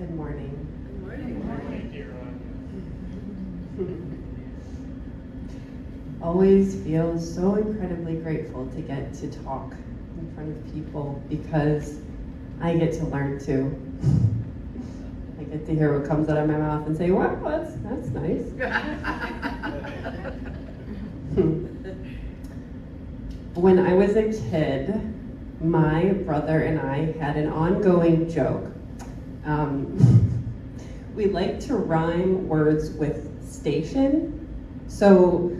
Good morning. Good morning. Good morning, dear Anya. Always feel so incredibly grateful to get to talk in front of people because I get to learn too. I get to hear what comes out of my mouth and say, wow, that's nice. When I was a kid, my brother and I had an ongoing joke. We like to rhyme words with station. So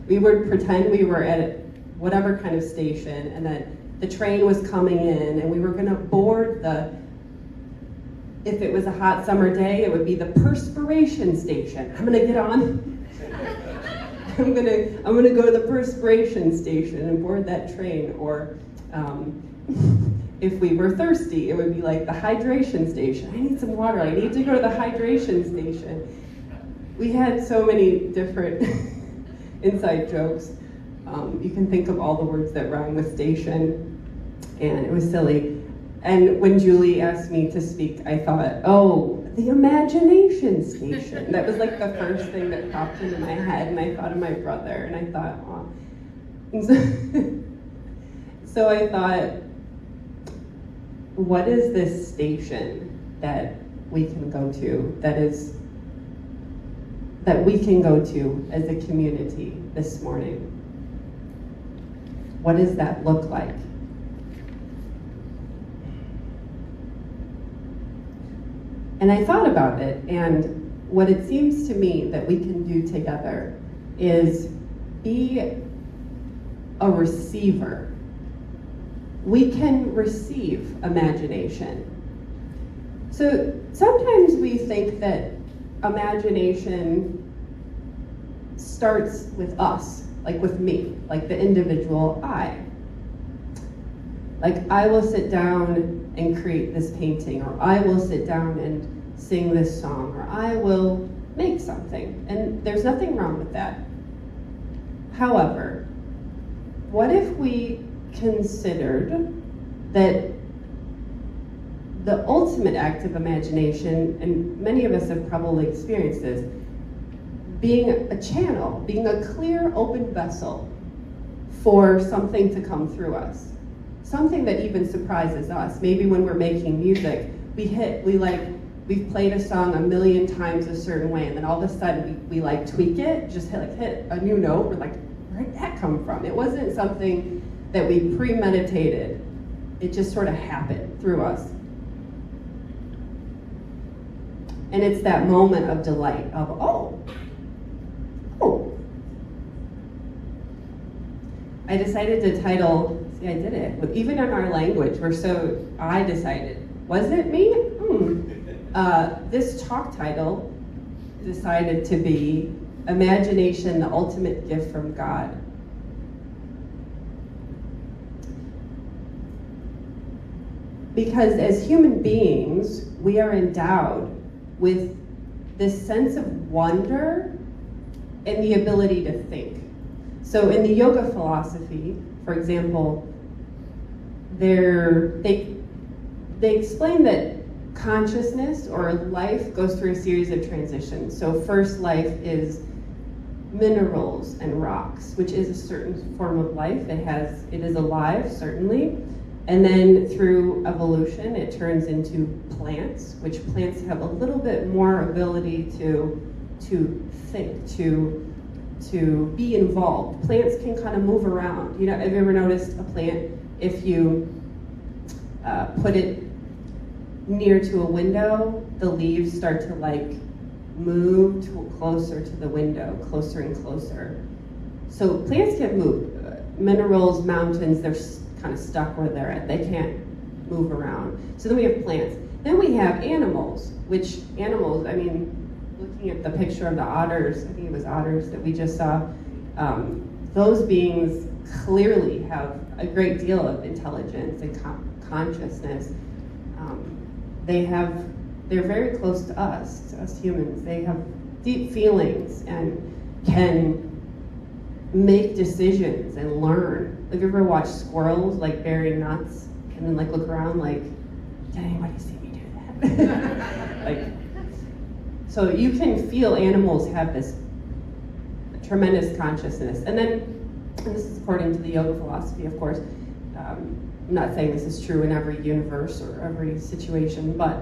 we would pretend we were at whatever kind of station and that the train was coming in and we were gonna board if it was a hot summer day, it would be the perspiration station. I'm gonna get on. I'm gonna go to the perspiration station and board that train. Or if we were thirsty, it would be like the hydration station. I need some water. I need to go to the hydration station. We had so many different inside jokes. You can think of all the words that rhyme with station, and it was silly. And when Julie asked me to speak, I thought, oh, the imagination station. That was like the first thing that popped into my head, and I thought of my brother, and I thought, oh. So I thought, what is this station that we can go to, that we can go to as a community this morning? What does that look like? And I thought about it, and what it seems to me that we can do together is be a receiver. We can receive imagination. So sometimes we think that imagination starts with us, like with me, like the individual I. Like I will sit down and create this painting, or I will sit down and sing this song, or I will make something. And there's nothing wrong with that. However, what if we considered that the ultimate act of imagination, and many of us have probably experienced this, being a channel, being a clear, open vessel for something to come through us. Something that even surprises us. Maybe when we're making music, we've played a song a million times a certain way, and then all of a sudden we like tweak it, just hit a new note. We're like, where'd that come from? It wasn't something that we premeditated. It just sort of happened through us. And it's that moment of delight of, oh. I decided to title, see, I did it. Even in our language, I decided, was it me? This talk title decided to be Imagination, the Ultimate Gift from God. Because as human beings, we are endowed with this sense of wonder and the ability to think. So in the yoga philosophy, for example, they explain that consciousness or life goes through a series of transitions. So first life is minerals and rocks, which is a certain form of life. It is alive, certainly. And then through evolution, it turns into plants, which plants have a little bit more ability to think, to be involved. Plants can kind of move around. You know, have you ever noticed a plant, if you put it near to a window, the leaves start to like move closer to the window, closer and closer. So plants can move. Minerals, mountains, they're kind of stuck where they're at. They can't move around. So then we have plants. Then we have animals, looking at the picture of the otters, I think it was otters that we just saw, those beings clearly have a great deal of intelligence and consciousness. They're very close to us humans. They have deep feelings and can make decisions and learn. Have you ever watched squirrels like bury nuts and then like look around like, did anybody see me do that? Like, so you can feel animals have this tremendous consciousness. And this is according to the yoga philosophy, of course. I'm not saying this is true in every universe or every situation, but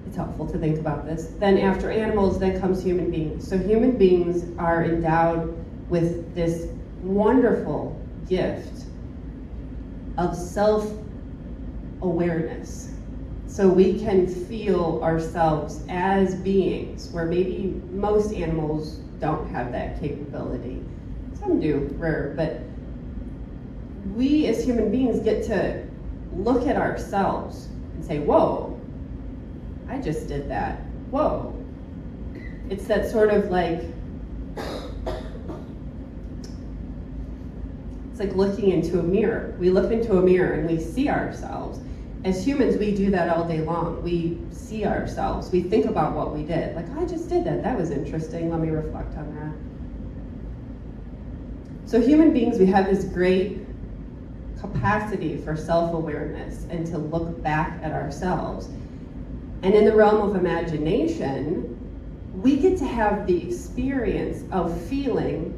it's helpful to think about this. Then after animals, then comes human beings. So human beings are endowed with this wonderful gift of self-awareness. So we can feel ourselves as beings, where maybe most animals don't have that capability. Some do, rare, but we as human beings get to look at ourselves and say, whoa, I just did that. Whoa. It's that sort of like, it's like looking into a mirror. We look into a mirror and we see ourselves. As humans, we do that all day long. We see ourselves. We think about what we did. Like, I just did that. That was interesting. Let me reflect on that. So human beings, we have this great capacity for self-awareness and to look back at ourselves. And in the realm of imagination, we get to have the experience of feeling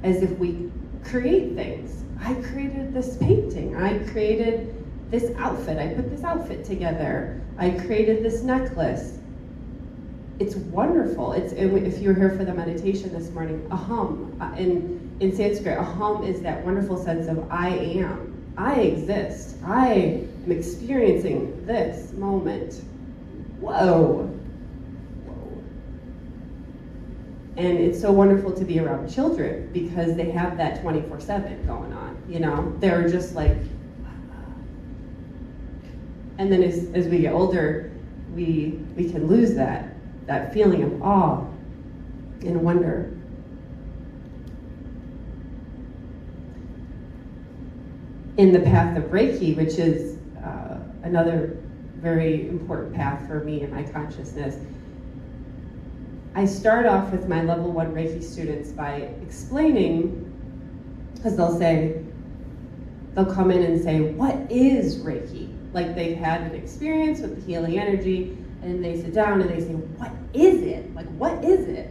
as if we create things. I created this painting. I created this outfit. I put this outfit together. I created this necklace. It's wonderful. If you were here for the meditation this morning, aham, in Sanskrit, aham is that wonderful sense of I am. I exist. I am experiencing this moment. Whoa. And it's so wonderful to be around children because they have that 24/7 going on. You know, they're just like, and then as we get older, we can lose that feeling of awe and wonder. In the path of Reiki, which is another very important path for me and my consciousness, I start off with my level 1 Reiki students by explaining, because they'll come in and say, what is Reiki? Like they've had an experience with the healing energy, and they sit down and they say, what is it? Like, what is it?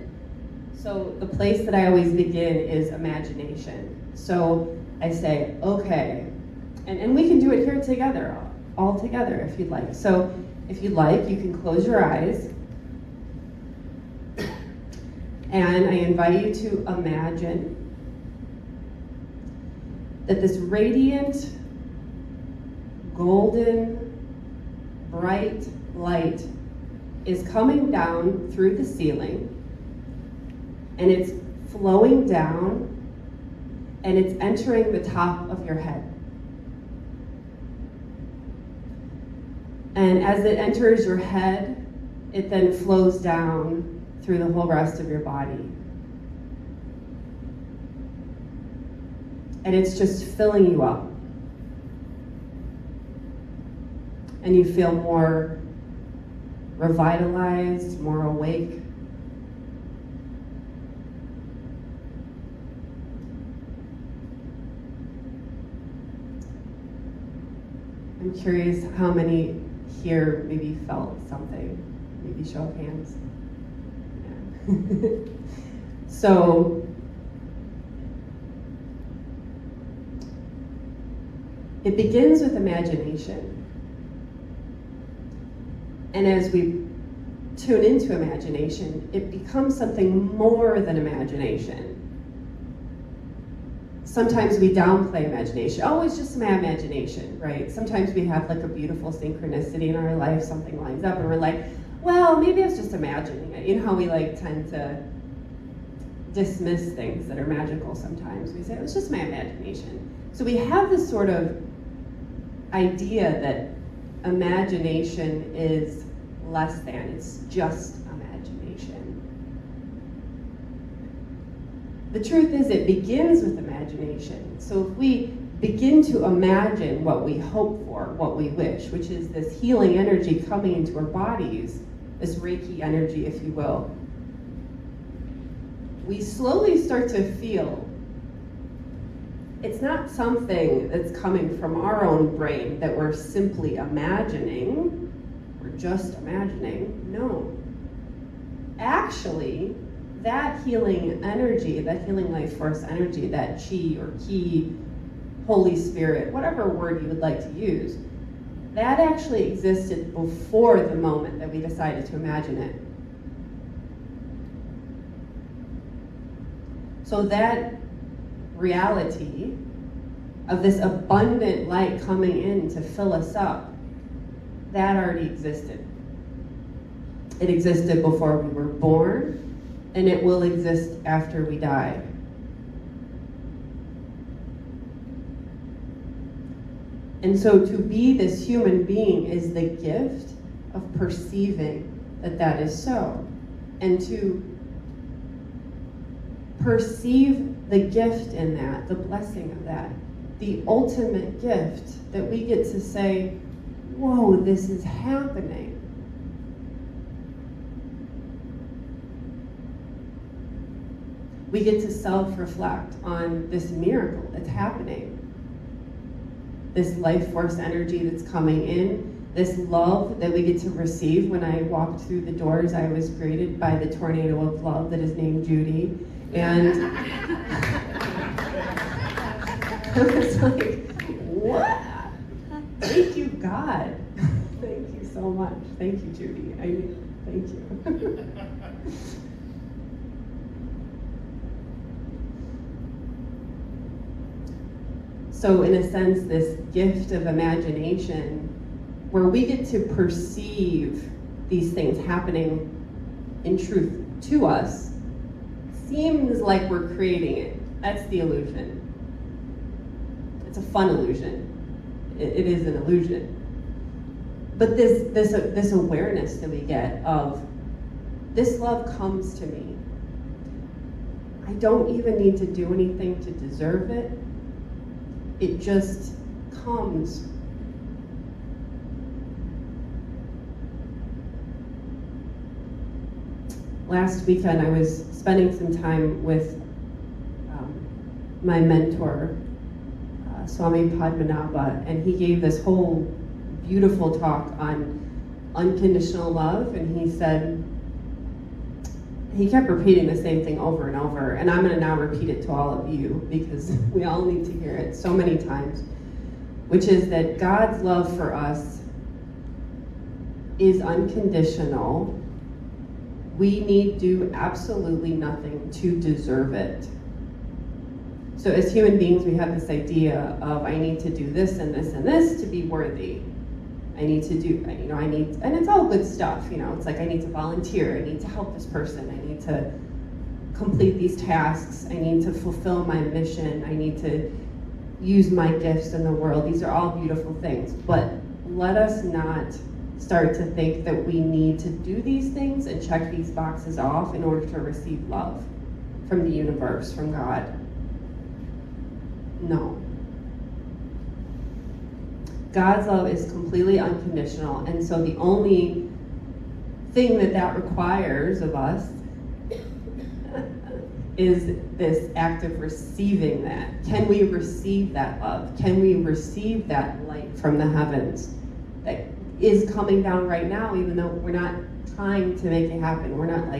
So the place that I always begin is imagination. So I say, okay, and we can do it here together, all together if you'd like. So if you'd like, you can close your eyes. And I invite you to imagine that this radiant, golden, bright light is coming down through the ceiling, and it's flowing down, and it's entering the top of your head. And as it enters your head, it then flows down through the whole rest of your body. And it's just filling you up. And you feel more revitalized, more awake. I'm curious how many here maybe felt something. Maybe show of hands. So, it begins with imagination. And as we tune into imagination, it becomes something more than imagination. Sometimes we downplay imagination. Oh, it's just my imagination, right? Sometimes we have like a beautiful synchronicity in our life, something lines up, and we're like, well, maybe I was just imagining it. You know how we like tend to dismiss things that are magical sometimes. We say, it was just my imagination. So we have this sort of idea that imagination is less than, it's just imagination. The truth is it begins with imagination. So if we begin to imagine what we hope for, what we wish, which is this healing energy coming into our bodies, this Reiki energy, if you will, we slowly start to feel it's not something that's coming from our own brain that we're simply imagining. We're just imagining. No. Actually, that healing energy, that healing life force energy, that chi or ki, Holy Spirit, whatever word you would like to use, that actually existed before the moment that we decided to imagine it. So that reality of this abundant light coming in to fill us up, that already existed. It existed before we were born, and it will exist after we die. And so to be this human being is the gift of perceiving that that is so. And to perceive the gift in that, the blessing of that, the ultimate gift that we get to say, whoa, this is happening. We get to self-reflect on this miracle that's happening. This life force energy that's coming in, this love that we get to receive. When I walked through the doors, I was greeted by the tornado of love that is named Judy. And I was like, what? Thank you, God. Thank you so much. Thank you, Judy. Thank you. So in a sense, this gift of imagination, where we get to perceive these things happening in truth to us, seems like we're creating it. That's the illusion. It's a fun illusion. It is an illusion. But this awareness that we get of, this love comes to me. I don't even need to do anything to deserve it. It just comes. Last weekend, I was spending some time with my mentor, Swami Padmanabha, and he gave this whole beautiful talk on unconditional love, and he said, he kept repeating the same thing over and over, and I'm going to now repeat it to all of you because we all need to hear it so many times, which is that God's love for us is unconditional. We need do absolutely nothing to deserve it. So as human beings, we have this idea of, I need to do this and this and this to be worthy. I need to do, and it's all good stuff, it's like I need to volunteer, I need to help this person, I need to complete these tasks, I need to fulfill my mission, I need to use my gifts in the world. These are all beautiful things, but let us not start to think that we need to do these things and check these boxes off in order to receive love from the universe, from God. No. God's love is completely unconditional, and so the only thing that requires of us is this act of receiving that. Can we receive that love? Can we receive that light from the heavens that is coming down right now, even though we're not trying to make it happen? We're not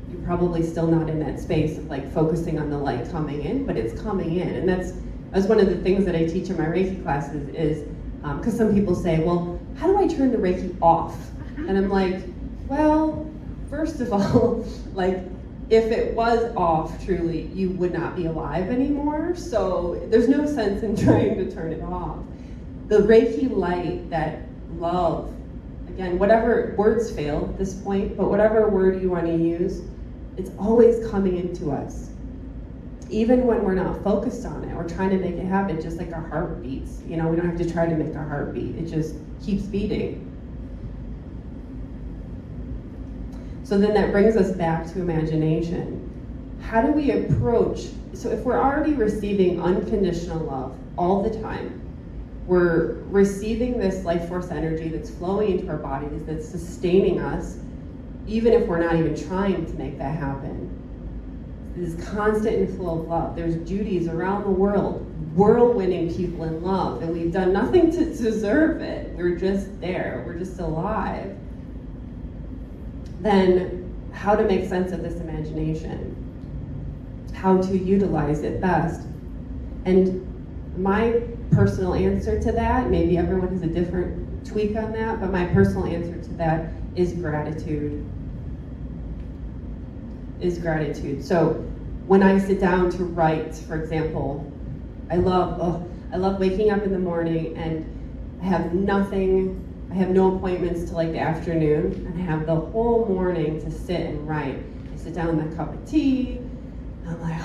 you're probably still not in that space of focusing on the light coming in, but it's coming in, and that's one of the things that I teach in my Reiki classes is, because some people say, well, how do I turn the Reiki off? And I'm like, well, first of all, if it was off truly, you would not be alive anymore. So there's no sense in trying to turn it off. The Reiki light, that love, again, whatever words fail at this point, but whatever word you want to use, it's always coming into us. Even when we're not focused on it or trying to make it happen, just like our heart beats. We don't have to try to make our heart beat. It just keeps beating. So then that brings us back to imagination. How do we approach, so if we're already receiving unconditional love all the time, we're receiving this life force energy that's flowing into our bodies, that's sustaining us, even if we're not even trying to make that happen. This constant inflow of love. There's Judys around the world whirlwinding people in love, and we've done nothing to deserve it. We're just there. We're just alive. Then how to make sense of this imagination, how to utilize it best. And my personal answer to that, maybe everyone has a different tweak on that, but my personal answer to that is gratitude. Is gratitude. So when I sit down to write, for example, I love waking up in the morning and I have no appointments till like the afternoon, and I have the whole morning to sit and write. I sit down with a cup of tea, and I'm like,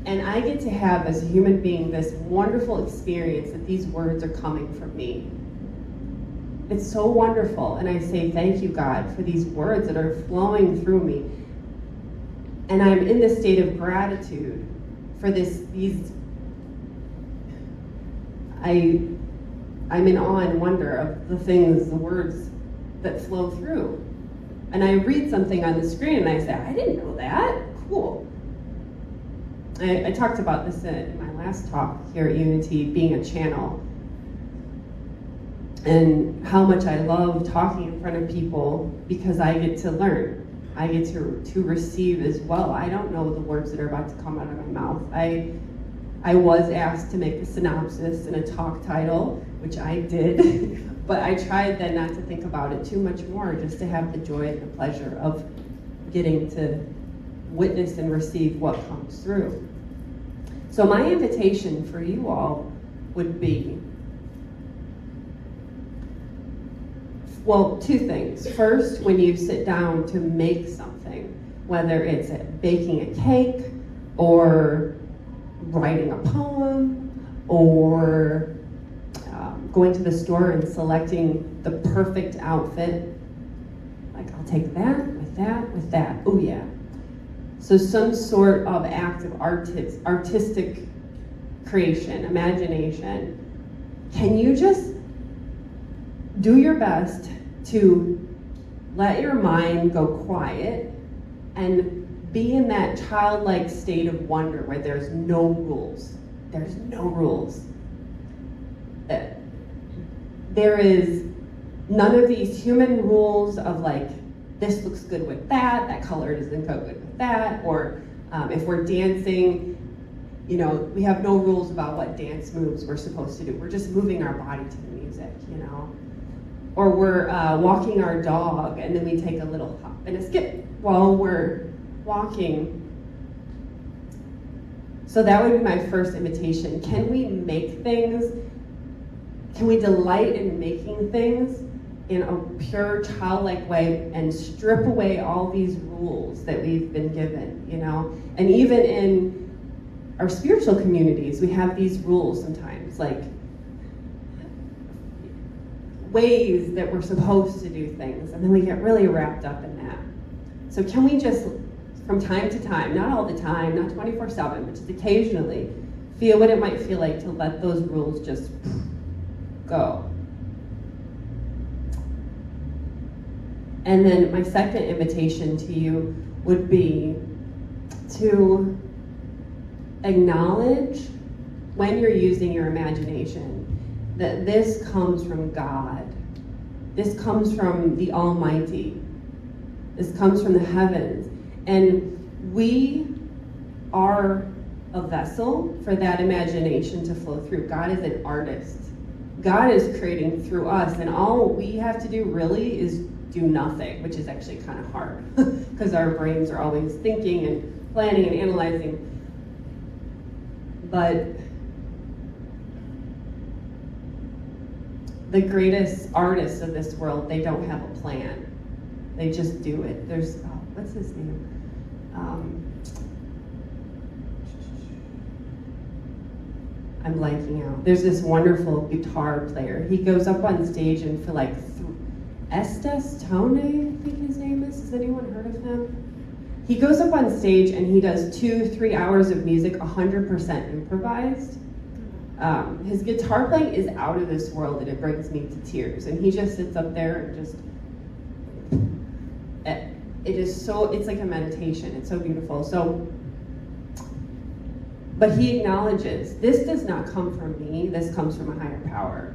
and I get to have, as a human being, this wonderful experience that these words are coming from me. It's so wonderful, and I say, thank you, God, for these words that are flowing through me. And I'm in this state of gratitude for I'm in awe and wonder of the things, the words that flow through. And I read something on the screen and I say, I didn't know that. Cool. I talked about this in my last talk here at Unity, being a channel. And how much I love talking in front of people because I get to learn. I get to receive as well. I don't know the words that are about to come out of my mouth. I was asked to make a synopsis and a talk title, which I did, but I tried then not to think about it too much more, just to have the joy and the pleasure of getting to witness and receive what comes through. So my invitation for you all would be, well, two things. First, when you sit down to make something, whether it's baking a cake or writing a poem or going to the store and selecting the perfect outfit, like I'll take that, with that, with that. Oh yeah. So some sort of act of artistic creation, imagination. Can you just do your best to let your mind go quiet and be in that childlike state of wonder where there's no rules. There's no rules. There is none of these human rules of like, this looks good with that color doesn't go good with that, or if we're dancing, we have no rules about what dance moves we're supposed to do. We're just moving our body to the music, Or we're walking our dog and then we take a little hop and a skip while we're walking. So that would be my first invitation. Can we make things? Can we delight in making things in a pure childlike way and strip away all these rules that we've been given, And even in our spiritual communities, we have these rules sometimes, like ways that we're supposed to do things, and then we get really wrapped up in that. So can we just, from time to time, not all the time, not 24/7, but just occasionally, feel what it might feel like to let those rules just go? And then my second invitation to you would be to acknowledge when you're using your imagination that this comes from God. This comes from the Almighty. This comes from the heavens. And we are a vessel for that imagination to flow through. God is an artist. God is creating through us, and all we have to do really is do nothing, which is actually kind of hard because our brains are always thinking and planning and analyzing. But the greatest artists of this world, they don't have a plan. They just do it. There's, what's his name? I'm blanking out. There's this wonderful guitar player. He goes up on stage and for like Estes Tone, I think his name is. Has anyone heard of him? He goes up on stage and he does 2-3 hours of music, 100% improvised. His guitar playing is out of this world and it brings me to tears. And he just sits up there and just, it is so, it's like a meditation. It's so beautiful. So But he acknowledges, this does not come from me, this comes from a higher power.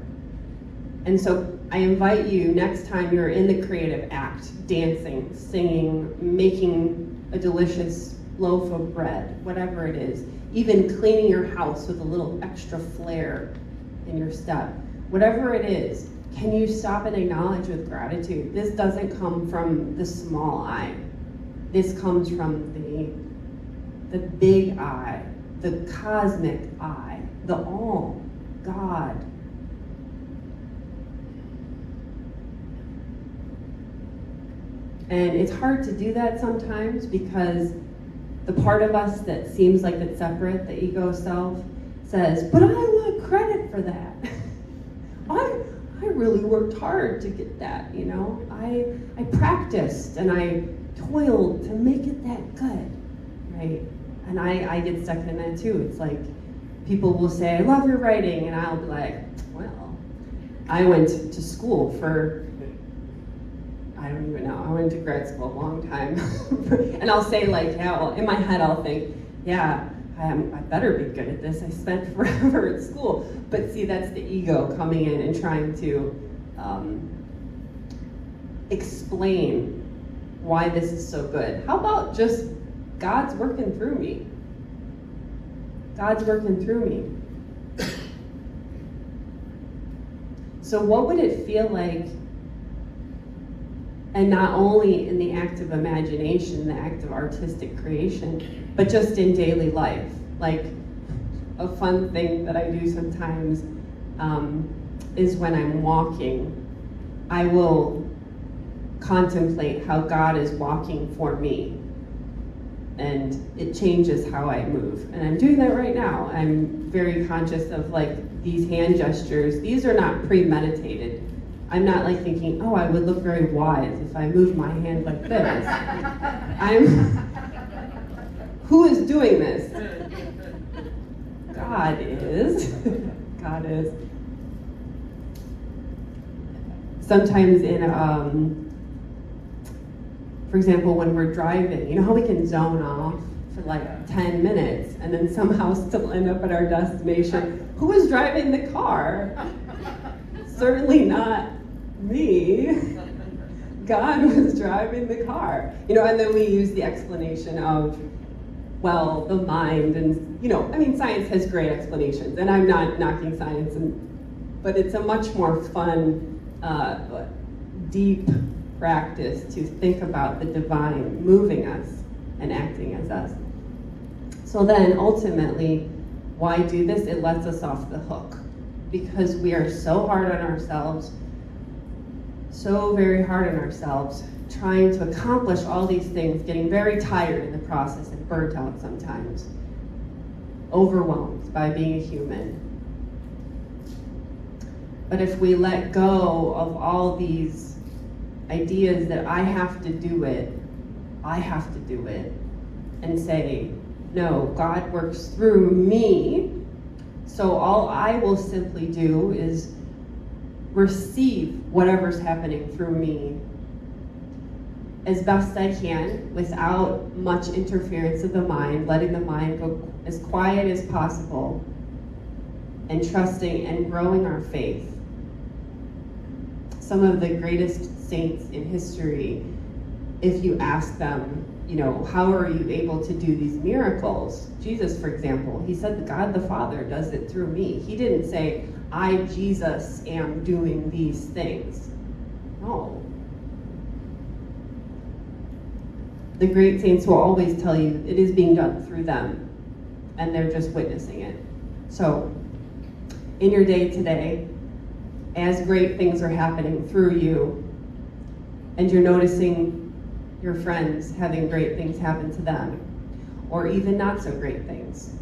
And so I invite you, next time you're in the creative act, dancing, singing, making a delicious loaf of bread, whatever it is, even cleaning your house with a little extra flair in your step, whatever it is, can you stop and acknowledge with gratitude? This doesn't come from the small I. This comes from the big I, the cosmic I, the all, God. And it's hard to do that sometimes because the part of us that seems like it's separate, the ego self, says, but I want credit for that. I really worked hard to get that, you know? I practiced and I toiled to make it that good, right? And I get stuck in that too. It's like people will say, I love your writing, and I'll be like, well, I went to school for, I don't even know, I went to grad school a long time. And I'll say like, yeah, well, in my head I'll think, yeah, I better be good at this. I spent forever at school. But see, that's the ego coming in and trying to explain why this is so good. How about just God's working through me? God's working through me. So what would it feel like, and not only in the act of imagination, the act of artistic creation, but just in daily life? Like, a fun thing that I do sometimes is when I'm walking, I will contemplate how God is walking for me. And it changes how I move. And I'm doing that right now. I'm very conscious of like these hand gestures. These are not premeditated. I'm not like thinking, oh, I would look very wise if I moved my hand like this. Who is doing this? God is. God is. Sometimes for example, when we're driving, you know how we can zone off for like 10 minutes and then somehow still end up at our destination? Who is driving the car? Certainly not me. God was driving the car. You know, and then we use the explanation of, well, the mind, and, you know, I mean, science has great explanations, and I'm not knocking science, but it's a much more fun, deep practice to think about the divine moving us and acting as us. So then, ultimately, why do this? It lets us off the hook, because we are so hard on ourselves, so very hard on ourselves, trying to accomplish all these things, getting very tired in the process and burnt out sometimes, overwhelmed by being a human. But if we let go of all these ideas that I have to do it, and say, no, God works through me, so all I will simply do is receive whatever's happening through me as best I can without much interference of the mind, letting the mind go as quiet as possible, and trusting and growing our faith. Some of the greatest saints in history, if you ask them, you know, how are you able to do these miracles? Jesus, for example, he said, God the Father does it through me. He didn't say, I, Jesus, am doing these things. No. The great saints will always tell you it is being done through them, and they're just witnessing it. So, in your day today, as great things are happening through you, and you're noticing your friends having great things happen to them, or even not so great things,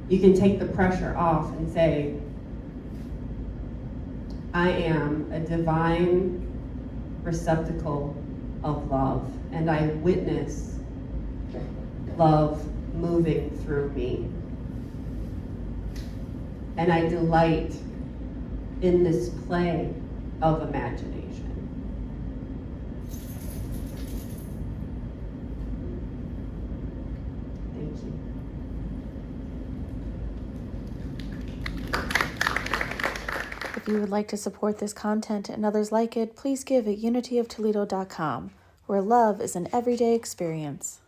you can take the pressure off and say, I am a divine receptacle of love, and I witness love moving through me. And I delight in this play of imagination. Thank you. you would like to support this content and others like it, please give at unityoftoledo.com, where love is an everyday experience.